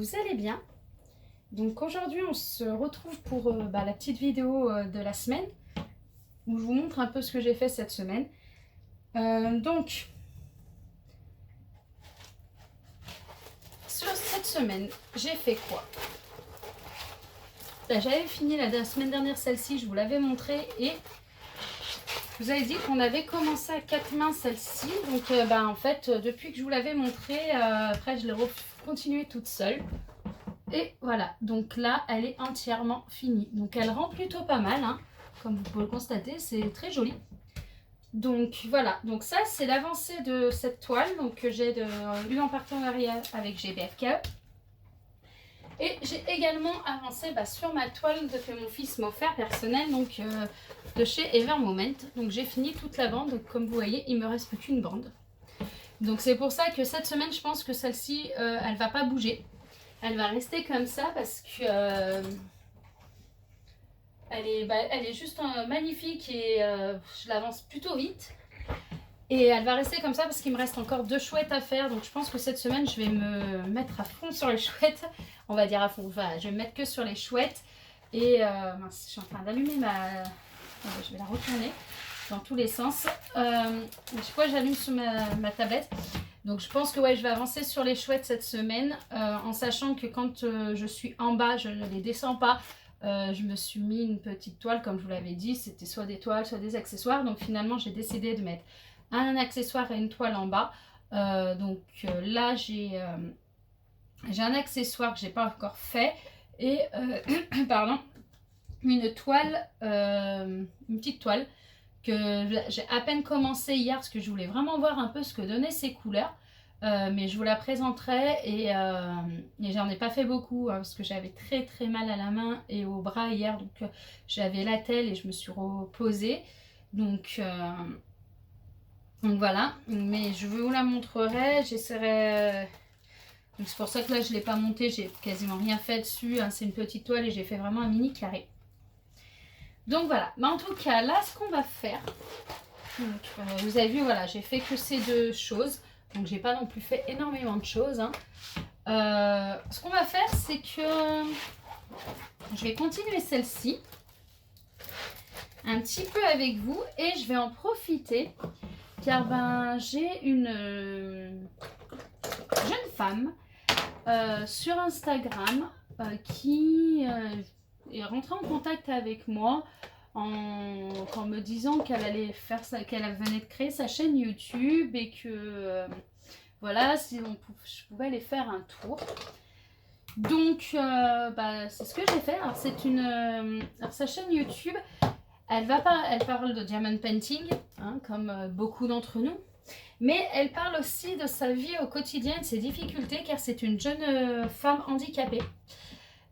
vous allez bien. Donc aujourd'hui on se retrouve pour la petite vidéo de la semaine où je vous montre un peu ce que j'ai fait cette semaine. Donc sur cette semaine j'ai fait quoi? J'avais fini la semaine dernière celle-ci, je vous l'avais montré et je vous avais dit qu'on avait commencé à 4 mains celle-ci. Donc en fait depuis que je vous l'avais montré, après je l'ai continué toute seule. Et voilà, donc là, elle est entièrement finie. Donc elle rend plutôt pas mal, hein. Comme vous pouvez le constater, c'est très joli. Donc voilà, donc ça c'est l'avancée de cette toile donc, que j'ai eu en partenariat avec GBFK. Et j'ai également avancé sur ma toile que mon fils m'a offert personnelle, donc de chez Ever Moment. Donc j'ai fini toute la bande, donc comme vous voyez, il me reste plus qu'une bande. Donc c'est pour ça que cette semaine, je pense que celle-ci, elle va pas bouger. Elle va rester comme ça parce que elle est juste magnifique et je l'avance plutôt vite. Et elle va rester comme ça parce qu'il me reste encore 2 chouettes à faire. Donc je pense que cette semaine, je vais me mettre à fond sur les chouettes. On va dire à fond. Enfin, je vais me mettre que sur les chouettes. Et mince, je suis en train d'allumer ma... je vais la retourner dans tous les sens. Je crois que j'allume sur ma tablette. Donc je pense que ouais, je vais avancer sur les chouettes cette semaine, en sachant que quand je suis en bas, je ne les descends pas. Je me suis mis une petite toile, comme je vous l'avais dit, c'était soit des toiles, soit des accessoires. Donc finalement, j'ai décidé de mettre un accessoire et une toile en bas. Là, j'ai un accessoire que j'ai pas encore fait et pardon, une toile, une petite toile que j'ai à peine commencé hier parce que je voulais vraiment voir un peu ce que donnaient ces couleurs. Mais je vous la présenterai et j'en ai pas fait beaucoup hein, parce que j'avais très très mal à la main et au bras hier, donc j'avais l'attelle et je me suis reposée, donc voilà, mais je vous la montrerai, j'essaierai. Donc c'est pour ça que là je l'ai pas montée, j'ai quasiment rien fait dessus, hein, c'est une petite toile et j'ai fait vraiment un mini carré. Donc voilà, mais en tout cas là ce qu'on va faire, donc, vous avez vu, voilà, j'ai fait que ces 2 choses. Donc j'ai pas non plus fait énormément de choses. Hein. Ce qu'on va faire, c'est que je vais continuer celle-ci un petit peu avec vous et je vais en profiter car j'ai une jeune femme sur Instagram qui est rentrée en contact avec moi en me disant qu'elle allait faire ça, qu'elle venait de créer sa chaîne YouTube et que voilà, si je pouvais aller faire un tour. Donc c'est ce que j'ai fait. Alors c'est sa chaîne YouTube, elle parle de diamond painting, hein, comme beaucoup d'entre nous. Mais elle parle aussi de sa vie au quotidien, de ses difficultés, car c'est une jeune femme handicapée.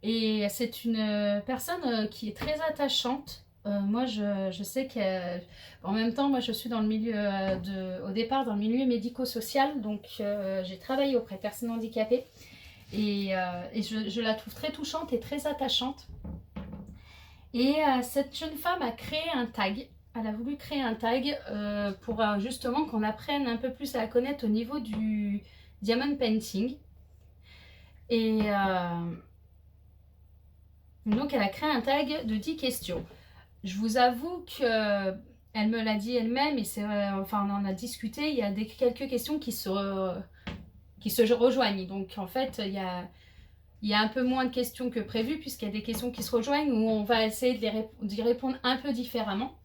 Et c'est une personne qui est très attachante. Moi, je sais qu'en même temps, moi, je suis dans le milieu, au départ, dans le milieu médico-social. Donc, j'ai travaillé auprès de personnes handicapées. Et je la trouve très touchante et très attachante. Et cette jeune femme a créé un tag. Elle a voulu créer un tag pour justement qu'on apprenne un peu plus à la connaître au niveau du diamond painting. Et donc elle a créé un tag de 10 questions. Je vous avoue que elle me l'a dit elle-même et c'est enfin on en a discuté. Il y a quelques questions qui se rejoignent. Donc en fait il y a un peu moins de questions que prévu puisqu'il y a des questions qui se rejoignent où on va essayer d'y répondre un peu différemment.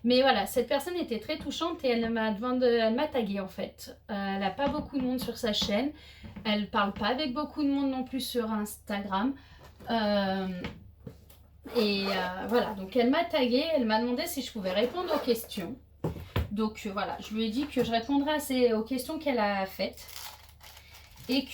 Mais voilà, cette personne était très touchante et elle m'a taguée en fait. Elle n'a pas beaucoup de monde sur sa chaîne. Elle parle pas avec beaucoup de monde non plus sur Instagram. Voilà, donc elle m'a taguée, elle m'a demandé si je pouvais répondre aux questions. Donc voilà, je lui ai dit que je répondrais aux questions qu'elle a faites. Et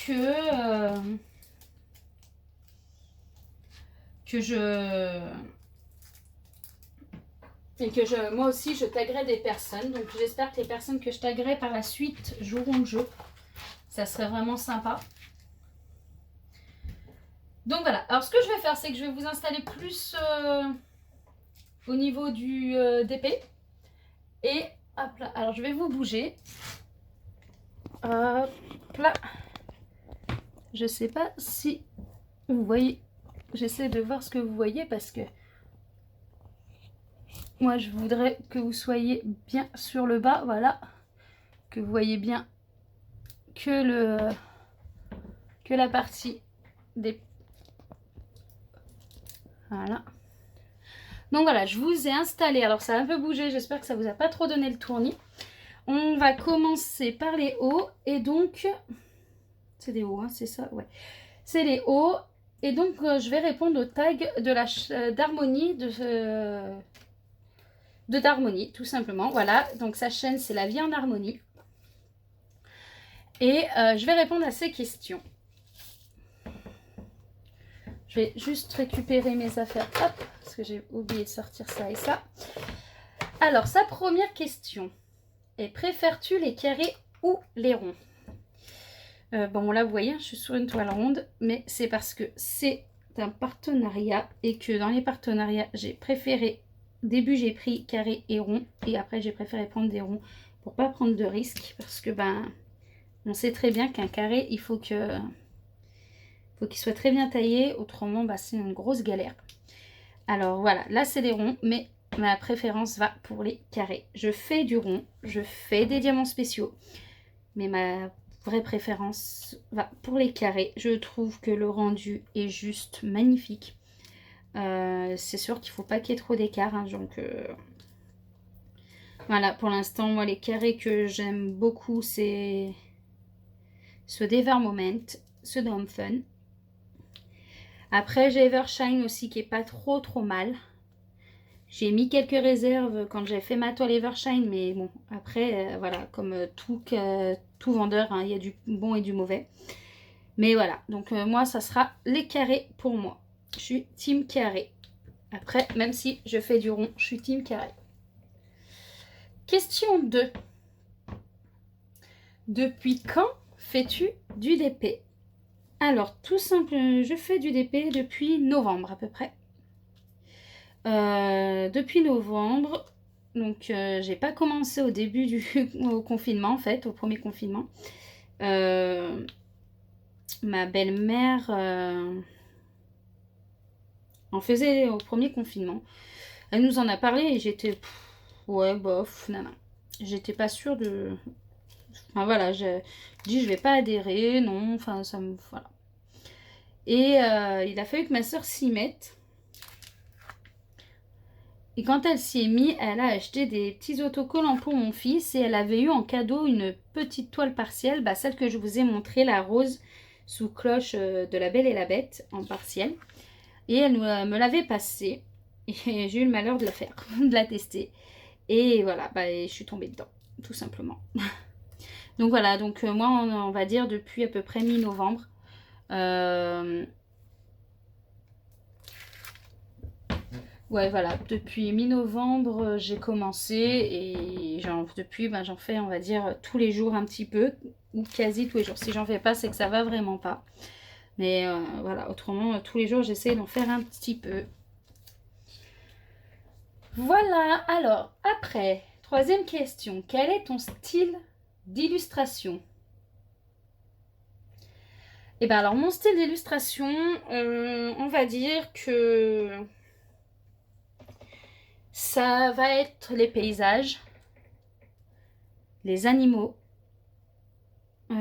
moi aussi je taguerai des personnes. Donc j'espère que les personnes que je taguerai par la suite joueront le jeu. Ça serait vraiment sympa. Donc voilà, alors ce que je vais faire, c'est que je vais vous installer plus au niveau du d'épée. Et hop là, alors je vais vous bouger. Hop là. Je sais pas si Vous voyez, j'essaie de voir ce que vous voyez parce que moi je voudrais que vous soyez bien sur le bas, voilà, que vous voyez bien que la partie des... Voilà. Donc voilà, je vous ai installé, alors ça a un peu bougé, j'espère que ça vous a pas trop donné le tournis. On va commencer par les hauts, et donc... C'est des hauts, hein, c'est ça, ouais. C'est les hauts, et donc je vais répondre au tag de d'harmonie, d'harmonie, tout simplement. Voilà, donc sa chaîne, c'est La Vie en Harmonie. Et je vais répondre à ces questions. Je vais juste récupérer mes affaires, hop, parce que j'ai oublié de sortir ça et ça. Alors, sa première question est: préfères-tu les carrés ou les ronds? Bon, là, vous voyez, je suis sur une toile ronde, mais c'est parce que c'est un partenariat et que dans les partenariats, j'ai préféré... Au début, j'ai pris carré et rond, et après, j'ai préféré prendre des ronds pour pas prendre de risques, parce que, ben, on sait très bien qu'un carré, il faut qu'il soit très bien taillé, autrement, bah, c'est une grosse galère. Alors, voilà, là, c'est les ronds, mais ma préférence va pour les carrés. Je fais du rond, je fais des diamants spéciaux, mais ma vraie préférence va pour les carrés. Je trouve que le rendu est juste magnifique. C'est sûr qu'il ne faut pas qu'il y ait trop d'écart, hein, donc voilà, pour l'instant, moi, les carrés que j'aime beaucoup, c'est ceux d'Evermoment, ceux d'Home Fun. Après, j'ai Evershine aussi qui est pas trop mal. J'ai mis quelques réserves quand j'ai fait ma toile Evershine, mais bon, après, voilà, comme tout vendeur, hein, il y a du bon et du mauvais. Mais voilà, donc moi, ça sera les carrés pour moi. Je suis team carré. Après, même si je fais du rond, je suis team carré. Question 2. Depuis quand fais-tu du DP? Alors, tout simple, je fais du DP depuis novembre à peu près. Depuis novembre, donc j'ai pas commencé au début au confinement en fait, au premier confinement. Ma belle-mère en faisait au premier confinement. Elle nous en a parlé et j'étais ouais bof, non. J'étais pas sûre de... Enfin voilà, je dis je vais pas adhérer, non, enfin ça me... Voilà. Et il a fallu que ma soeur s'y mette. Et quand elle s'y est mise, elle a acheté des petits autocollants pour mon fils et elle avait eu en cadeau une petite toile partielle, bah celle que je vous ai montrée, la rose sous cloche de La Belle et la Bête en partiel. Et elle me l'avait passée et j'ai eu le malheur de la faire, de la tester. Et voilà, bah, je suis tombée dedans, tout simplement. Donc voilà, donc moi on va dire depuis à peu près mi-novembre. Ouais, voilà, depuis mi-novembre, j'ai commencé et depuis, ben, j'en fais, on va dire, tous les jours un petit peu, ou quasi tous les jours. Si j'en fais pas, c'est que ça va vraiment pas. Mais voilà, autrement, tous les jours, j'essaie d'en faire un petit peu. Voilà, alors, après, troisième question. Quel est ton style d'illustration? Eh bien, alors, mon style d'illustration, on va dire que... ça va être les paysages, les animaux.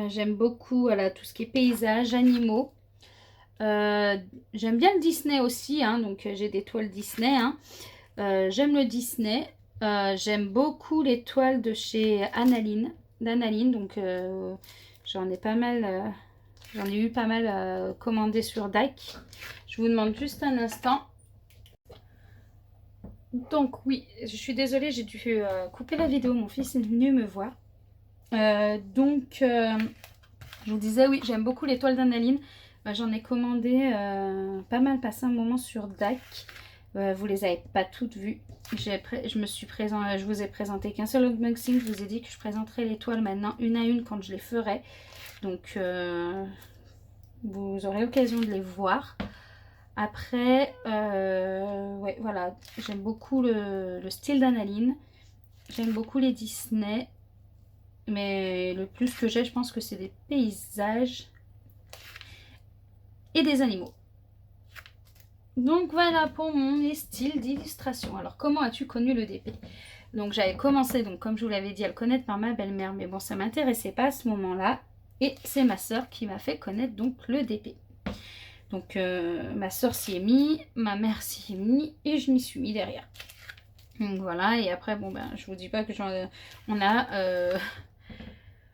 J'aime beaucoup voilà, tout ce qui est paysages, animaux. J'aime bien le Disney aussi, hein, donc j'ai des toiles Disney. Hein. J'aime le Disney. J'aime beaucoup les toiles de chez d'Analine. Donc j'en ai pas mal, j'en ai eu pas mal commandé sur DAC. Je vous demande juste un instant. Donc oui, je suis désolée, j'ai dû couper la vidéo. Mon fils est venu me voir. Je vous disais, oui, j'aime beaucoup les toiles d'Analine. J'en ai commandé pas mal, passé un moment sur DAC. Vous les avez pas toutes vues. Je vous ai présenté qu'un seul unboxing. Je vous ai dit que je présenterai les toiles maintenant une à une quand je les ferai. Donc, vous aurez l'occasion de les voir. Après, ouais, voilà, j'aime beaucoup le style d'Analine. J'aime beaucoup les Disney. Mais le plus que j'ai, je pense que c'est des paysages et des animaux. Donc voilà pour mon style d'illustration. Alors comment as-tu connu le DP? Donc j'avais commencé, donc comme je vous l'avais dit, à le connaître par ma belle-mère, mais bon, ça m'intéressait pas à ce moment-là. Et c'est ma soeur qui m'a fait connaître donc le DP. Donc ma soeur s'y est mise, ma mère s'y est mise et je m'y suis mis derrière. Donc voilà, et après, bon ben, je vous dis pas que on a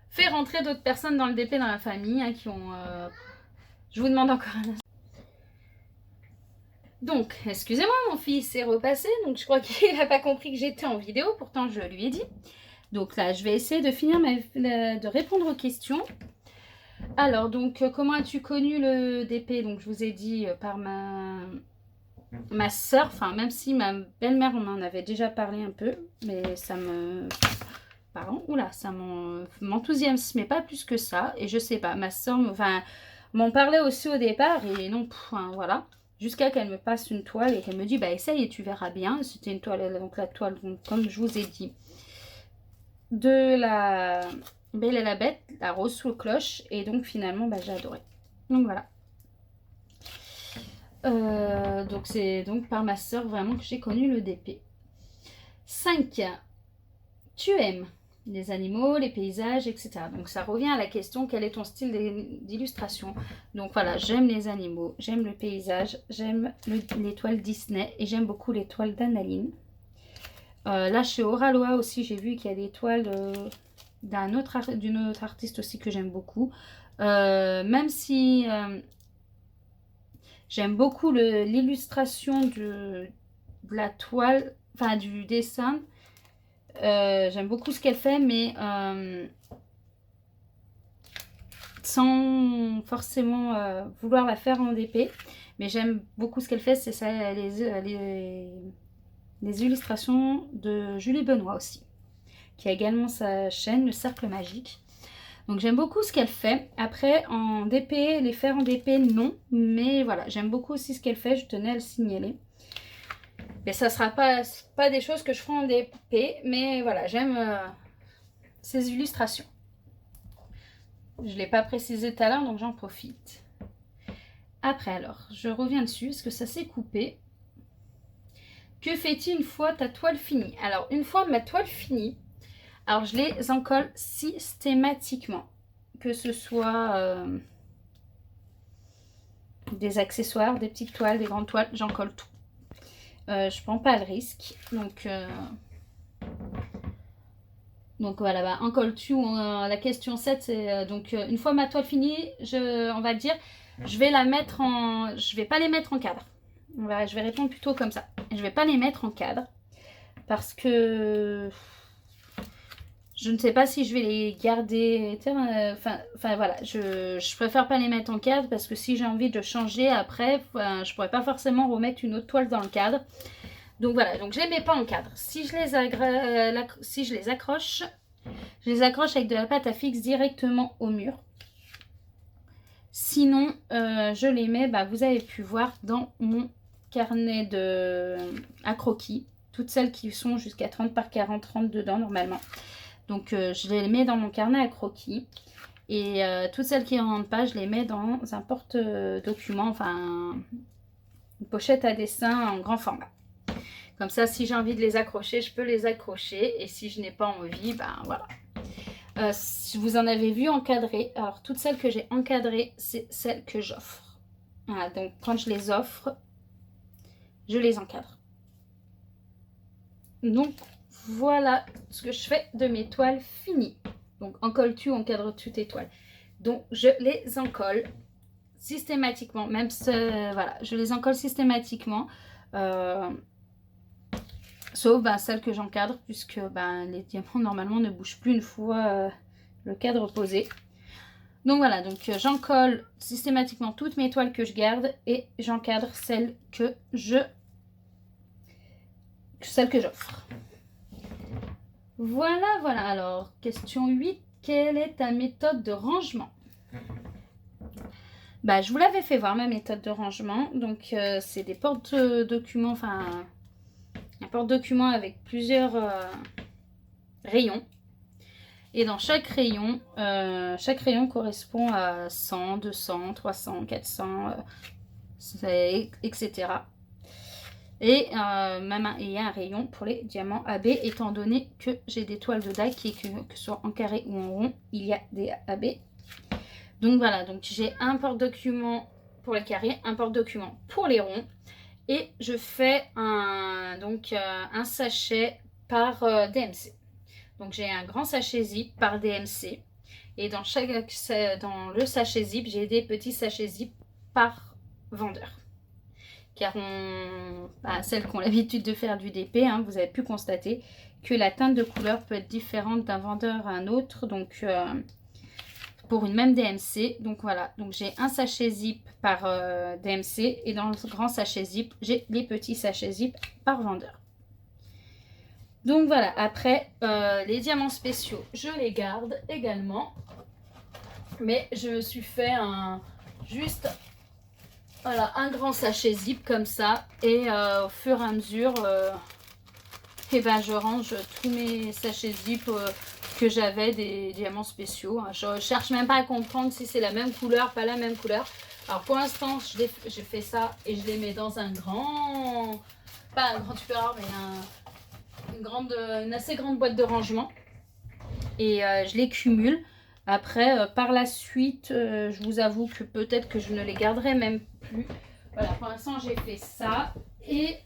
fait rentrer d'autres personnes dans le DP dans la famille hein, qui ont... Je vous demande encore un instant. Donc, excusez-moi, mon fils est repassé, donc je crois qu'il n'a pas compris que j'étais en vidéo, pourtant je lui ai dit. Donc là, je vais essayer de finir de répondre aux questions. Alors, donc, comment as-tu connu le DP? Donc, je vous ai dit par ma soeur, enfin, même si ma belle-mère m'en avait déjà parlé un peu, mais ça me... Pardon, oula, ça m'enthousiasmait pas plus que ça, et je sais pas, ma soeur, enfin, m'en parlait aussi au départ, et non, hein, voilà. Jusqu'à qu'elle me passe une toile et qu'elle me dit, bah essaye et tu verras bien. C'était une toile, donc la toile, donc, comme je vous ai dit, de la Belle et la Bête, la rose sous cloche. Et donc finalement, bah, j'ai adoré. Donc voilà. Donc c'est donc par ma soeur vraiment que j'ai connu le DP. 5. Tu aimes les animaux, les paysages, etc. Donc ça revient à la question, quel est ton style d'illustration? Donc voilà, j'aime les animaux, j'aime le paysage, j'aime les toiles Disney et j'aime beaucoup les toiles d'Analine. Là chez Oraloa aussi, j'ai vu qu'il y a des toiles d'une autre artiste aussi que j'aime beaucoup. Même si j'aime beaucoup l'illustration de la toile, enfin du dessin. J'aime beaucoup ce qu'elle fait, mais sans forcément vouloir la faire en DP. Mais j'aime beaucoup ce qu'elle fait, c'est ça, les illustrations de Julie Benoît aussi, qui a également sa chaîne, le Cercle Magique. Donc j'aime beaucoup ce qu'elle fait. Après, en DP, les faire en DP, non. Mais voilà, j'aime beaucoup aussi ce qu'elle fait, je tenais à le signaler. Mais ça ne sera pas des choses que je ferai en DP, mais voilà, j'aime ces illustrations. Je ne l'ai pas précisé tout à l'heure, donc j'en profite. Après alors, je reviens dessus, parce que ça s'est coupé. Que fait-il une fois ta toile finie? Alors, une fois ma toile finie, alors je les encolle systématiquement. Que ce soit des accessoires, des petites toiles, des grandes toiles, j'encolle tout. Je prends pas le risque. Donc voilà, bah, encolle-tu. La question 7, c'est donc une fois ma toile finie, on va dire, je vais la mettre en... Je vais pas les mettre en cadre. Je vais répondre plutôt comme ça. Je vais pas les mettre en cadre parce que je ne sais pas si je vais les garder. Enfin voilà, je préfère pas les mettre en cadre parce que si j'ai envie de changer après, je pourrais pas forcément remettre une autre toile dans le cadre. Donc voilà, donc je les mets pas en cadre. Si je les accroche, avec de la pâte à fixe directement au mur. Sinon, je les mets, bah, vous avez pu voir dans mon carnet à croquis. Toutes celles qui sont jusqu'à 30 par 40 rentrent dedans normalement. Donc je les mets dans mon carnet à croquis. Et toutes celles qui ne rentrent pas, je les mets dans un porte-document, enfin une pochette à dessin en grand format. Comme ça, si j'ai envie de les accrocher, je peux les accrocher. Et si je n'ai pas envie, ben voilà. Si vous en avez vu encadrées, alors toutes celles que j'ai encadrées, c'est celles que j'offre. Voilà, donc quand je les offre, je les encadre. Donc voilà ce que je fais de mes toiles finies. Donc encolles-tu, encadres-tu tes toiles. Donc je les encolle systématiquement, même voilà, je les encolle systématiquement. Sauf celles que j'encadre, puisque les diamants normalement ne bougent plus une fois le cadre posé. Donc voilà, donc j'encolle systématiquement toutes mes toiles que je garde et j'encadre celles que j'offre. Voilà, voilà. Alors, question 8. Quelle est ta méthode de rangement? Je vous l'avais fait voir, ma méthode de rangement. Donc, c'est des porte-documents, enfin, un porte-document avec plusieurs rayons. Et dans chaque rayon correspond à 100, 200, 300, 400, etc. Et même il y a un rayon pour les diamants AB, étant donné que j'ai des toiles de die qui, que ce soit en carré ou en rond, il y a des AB. Donc voilà, donc j'ai un porte-document pour les carrés, un porte-document pour les ronds. Et je fais un sachet par DMC. Donc j'ai un grand sachet zip par DMC. Et dans le sachet zip, j'ai des petits sachets zip par vendeur. Car celles qui ont l'habitude de faire du DP, hein, vous avez pu constater que la teinte de couleur peut être différente d'un vendeur à un autre. Donc pour une même DMC. Donc voilà, donc j'ai un sachet zip par DMC et dans le grand sachet zip, j'ai les petits sachets zip par vendeur. Donc voilà, après les diamants spéciaux, je les garde également. Mais je me suis fait juste voilà, un grand sachet zip comme ça. Et au fur et à mesure, je range tous mes sachets zip que j'avais des diamants spéciaux. Je cherche même pas à comprendre si c'est la même couleur, pas la même couleur. Alors pour l'instant, j'ai fait ça et je les mets dans un grand, pas un grand tupperware, mais une assez grande boîte de rangement. Et je les cumule. Après, par la suite, je vous avoue que peut-être que je ne les garderai même plus. Voilà, pour l'instant, j'ai fait ça. Et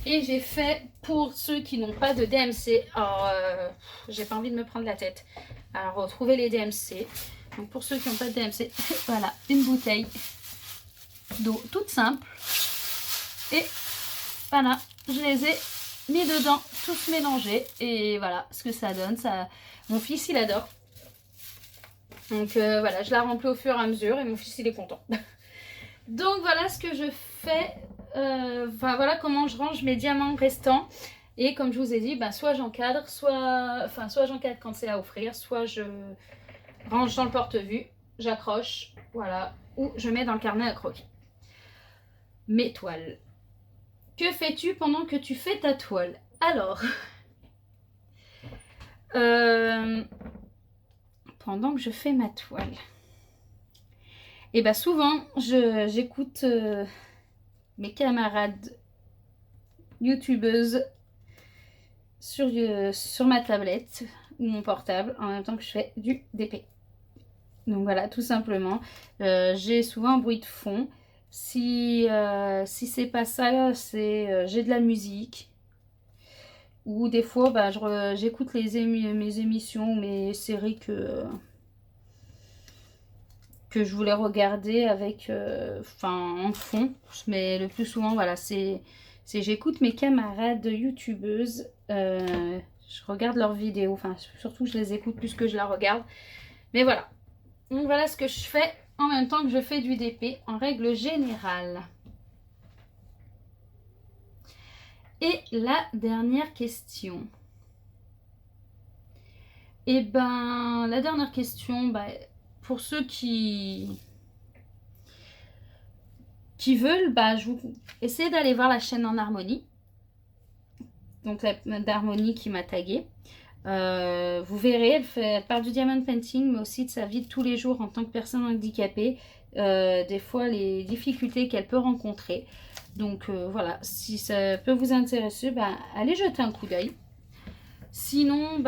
j'ai fait, pour ceux qui n'ont pas de DMC, alors j'ai pas envie de me prendre la tête. Alors, retrouver les DMC. Donc, pour ceux qui n'ont pas de DMC, voilà, une bouteille d'eau toute simple. Et voilà, je les ai mis dedans, tous mélangés. Et voilà ce que ça donne. Mon fils, il adore. Donc voilà, je la remplis au fur et à mesure et mon fils, il est content. Donc voilà ce que je fais. Voilà comment je range mes diamants restants. Et comme je vous ai dit, soit j'encadre, soit j'encadre quand c'est à offrir, soit je range dans le porte-vue, j'accroche, voilà, ou je mets dans le carnet à croquis. Mes toiles. Que fais-tu pendant que tu fais ta toile? Alors, pendant que je fais ma toile, et souvent j'écoute mes camarades youtubeuses sur ma tablette ou mon portable en même temps que je fais du DP. Donc voilà, tout simplement. J'ai souvent un bruit de fond. Si c'est pas ça, j'ai de la musique. Ou des fois, j'écoute mes émissions, mes séries que je voulais regarder avec, en fond. Mais le plus souvent, voilà, c'est j'écoute mes camarades youtubeuses. Je regarde leurs vidéos. Enfin, surtout, je les écoute plus que je la regarde. Mais voilà. Donc voilà ce que je fais en même temps que je fais du DP en règle générale. Et la dernière question. Et la dernière question, pour ceux qui veulent, je vous essaie d'aller voir la chaîne En Harmonie. Donc d'Harmonie qui m'a taguée. Vous verrez, elle parle du diamond painting, mais aussi de sa vie de tous les jours en tant que personne handicapée. Des fois, les difficultés qu'elle peut rencontrer. Donc voilà, si ça peut vous intéresser, allez jeter un coup d'œil. Sinon,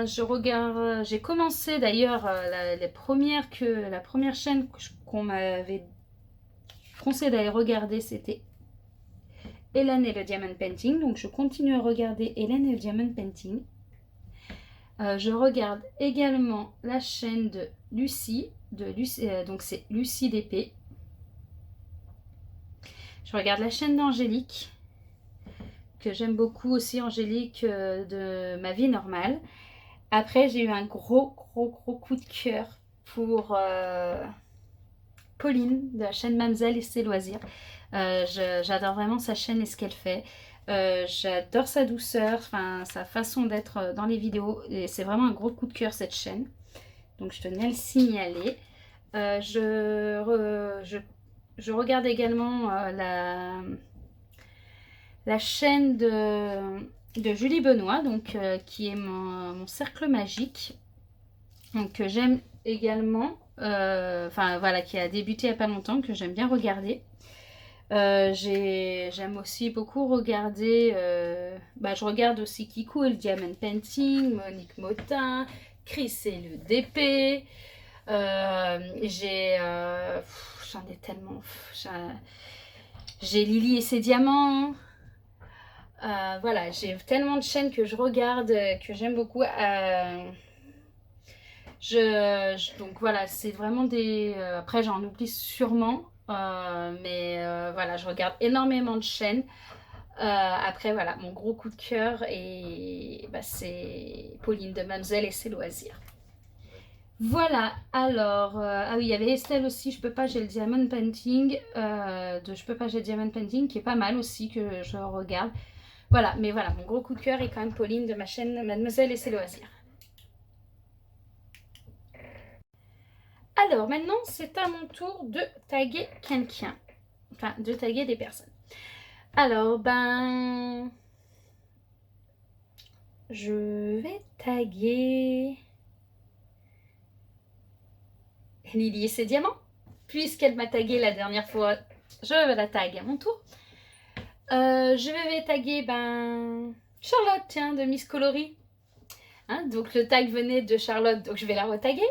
je regarde. J'ai commencé d'ailleurs la première chaîne qu'on m'avait conseillé d'aller regarder, c'était Hélène et le Diamond Painting. Donc je continue à regarder Hélène et le Diamond Painting. Je regarde également la chaîne de Lucie, donc c'est Lucie DP. Je regarde la chaîne d'Angélique, que j'aime beaucoup aussi, Angélique de Ma Vie Normale. Après, j'ai eu un gros coup de cœur pour Pauline de la chaîne Mamselle et ses loisirs. J'adore vraiment sa chaîne et ce qu'elle fait. J'adore sa douceur, sa façon d'être dans les vidéos. Et c'est vraiment un gros coup de cœur cette chaîne. Donc je tenais à le signaler. Je regarde également la chaîne de Julie Benoît, qui est mon cercle magique. Donc que j'aime également. enfin voilà, qui a débuté il n'y a pas longtemps, que j'aime bien regarder. J'aime aussi beaucoup regarder, je regarde aussi Kikou et le Diamond Painting, Monique Motin, Chris et le DP. J'en ai tellement. J'ai Lily et ses diamants. Voilà, j'ai tellement de chaînes que je regarde, que j'aime beaucoup. Donc voilà, c'est vraiment des... après, j'en oublie sûrement. Mais voilà, je regarde énormément de chaînes. Après, voilà, mon gros coup de cœur, c'est Pauline de Mamselle et ses loisirs. Voilà, alors, ah oui, il y avait Estelle aussi, je peux pas, j'ai le Diamond Painting, je peux pas, j'ai le Diamond Painting, qui est pas mal aussi, que je regarde. Voilà, mais voilà, mon gros coup de cœur est quand même Pauline de ma chaîne Mademoiselle et ses loisirs. Alors, maintenant, c'est à mon tour de taguer quelqu'un. Enfin, de taguer des personnes. Alors, je vais taguer Lily et ses diamants. Puisqu'elle m'a tagué la dernière fois, je la tag à mon tour. Je vais taguer Charlotte, tiens, de Miss Coloris. Hein, donc le tag venait de Charlotte, donc je vais la retaguer.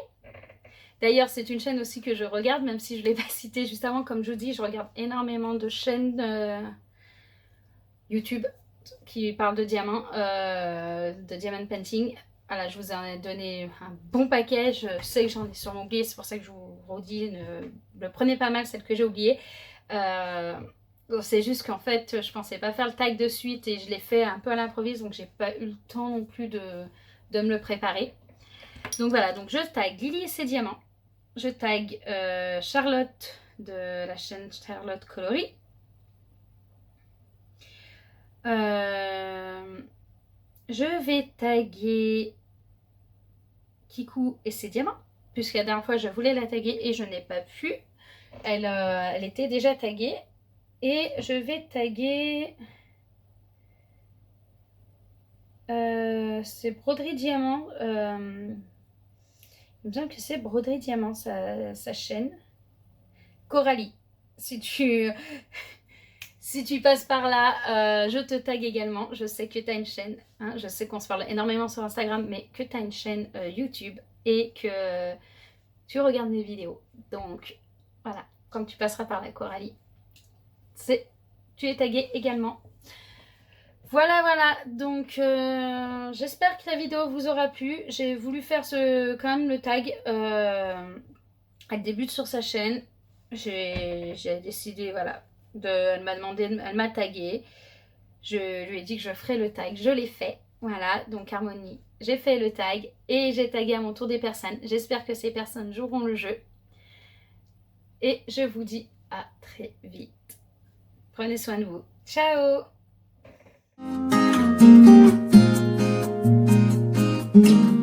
D'ailleurs, c'est une chaîne aussi que je regarde, même si je ne l'ai pas citée juste avant. Comme je vous dis, je regarde énormément de chaînes YouTube qui parlent de diamants, de diamond painting. Voilà, je vous en ai donné un bon paquet. Je sais que j'en ai sûrement oublié, c'est pour ça que je vous redis, ne prenez pas mal celle que j'ai oubliée. C'est juste qu'en fait, je pensais pas faire le tag de suite et je l'ai fait un peu à l'improviste, donc j'ai pas eu le temps non plus de me le préparer. Donc voilà, donc je tag Lily et ses diamants. Je tag Charlotte de la chaîne Charlotte Coloris. Je vais taguer Kikou et ses diamants, puisque la dernière fois je voulais la taguer et je n'ai pas pu. Elle était déjà taguée. Et je vais taguer... c'est Broderie Diamant. Il me semble que c'est Broderie Diamant, sa chaîne. Coralie, si tu passes par là, je te tag également. Je sais que tu as une chaîne. Hein, je sais qu'on se parle énormément sur Instagram, mais que tu as une chaîne YouTube et que tu regardes mes vidéos. Donc, voilà, quand tu passeras par là, Coralie, tu es taguée également. Voilà, donc j'espère que la vidéo vous aura plu. J'ai voulu faire quand même le tag. Elle débute sur sa chaîne. J'ai décidé, voilà, elle m'a demandé, elle m'a tagué. Je lui ai dit que je ferais le tag. Je l'ai fait. Voilà, donc Harmonie, j'ai fait le tag et j'ai tagué à mon tour des personnes. J'espère que ces personnes joueront le jeu. Et je vous dis à très vite. Prenez soin de vous. Ciao! Thank you.